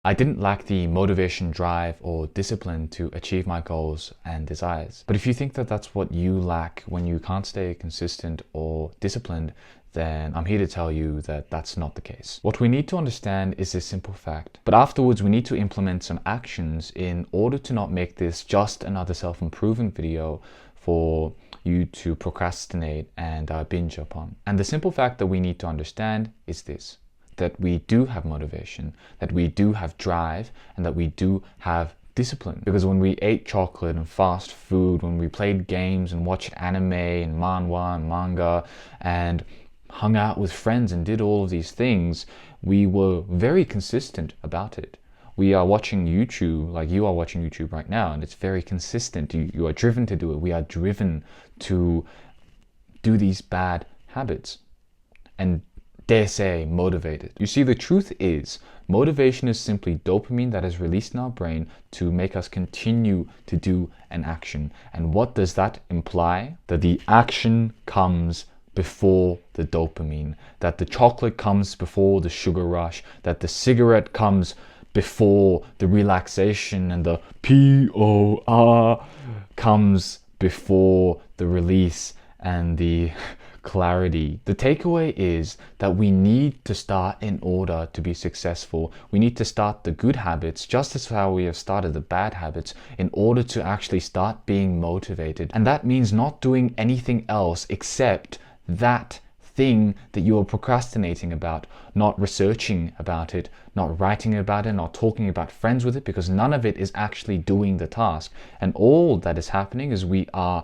I didn't lack the motivation, drive, or discipline to achieve my goals and desires. But if you think that that's what you lack when you can't stay consistent or disciplined, then I'm here to tell you that that's not the case. What we need to understand is this simple fact. But afterwards, we need to implement some actions in order to not make this just another self-improvement video for you to procrastinate and binge upon. And the simple fact that we need to understand is this: that we do have motivation, that we do have drive, and that we do have discipline. Because when we ate chocolate and fast food, when we played games and watched anime and manhwa and manga and hung out with friends and did all of these things, we were very consistent about it. We are watching YouTube, like you are watching YouTube right now, and it's very consistent. You are driven to do it. We are driven to do these bad habits and, dare say, motivated. You see, the truth is, motivation is simply dopamine that is released in our brain to make us continue to do an action. And what does that imply? That the action comes before the dopamine, that the chocolate comes before the sugar rush, that the cigarette comes before the relaxation, and the POR comes before the release and the clarity. The takeaway is that we need to start in order to be successful. We need to start the good habits just as how we have started the bad habits in order to actually start being motivated. And that means not doing anything else except that thing that you are procrastinating about, not researching about it, not writing about it, not talking about friends with it, because none of it is actually doing the task. And all that is happening is we are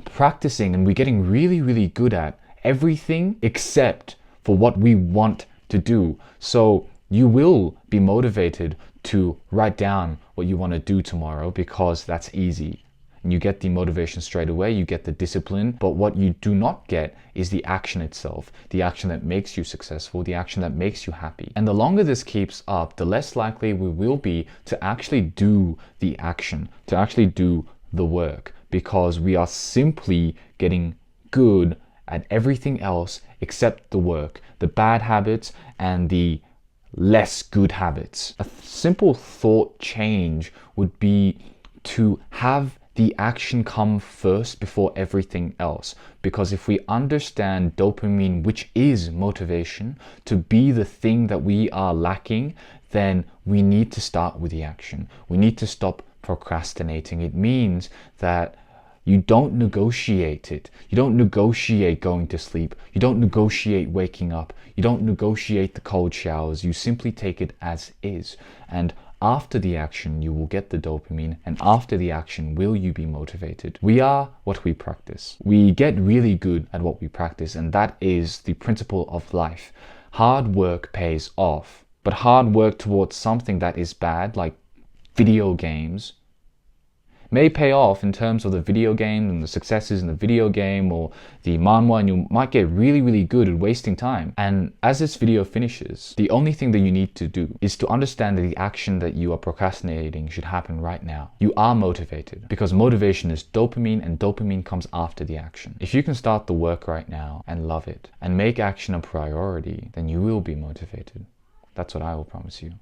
practicing and we're getting really, really good at everything except for what we want to do. So you will be motivated to write down what you want to do tomorrow because that's easy. And you get the motivation straight away, you get the discipline, but what you do not get is the action itself, the action that makes you successful, the action that makes you happy. And the longer this keeps up, the less likely we will be to actually do the action, to actually do the work, because we are simply getting good at everything else except the work, the bad habits and the less good habits. A simple thought change would be to have the action come first before everything else. Because if we understand dopamine, which is motivation, to be the thing that we are lacking, then we need to start with the action. We need to stop procrastinating. It means that you don't negotiate it. You don't negotiate going to sleep. You don't negotiate waking up. You don't negotiate the cold showers. You simply take it as is. And after the action, you will get the dopamine, and after the action, will you be motivated? We are what we practice. We get really good at what we practice, and that is the principle of life. Hard work pays off, but hard work towards something that is bad, like video games, may pay off in terms of the video game and the successes in the video game or the manhwa, and you might get really, really good at wasting time. And as this video finishes, the only thing that you need to do is to understand that the action that you are procrastinating should happen right now. You are motivated because motivation is dopamine, and dopamine comes after the action. If you can start the work right now and love it and make action a priority, then you will be motivated. That's what I will promise you.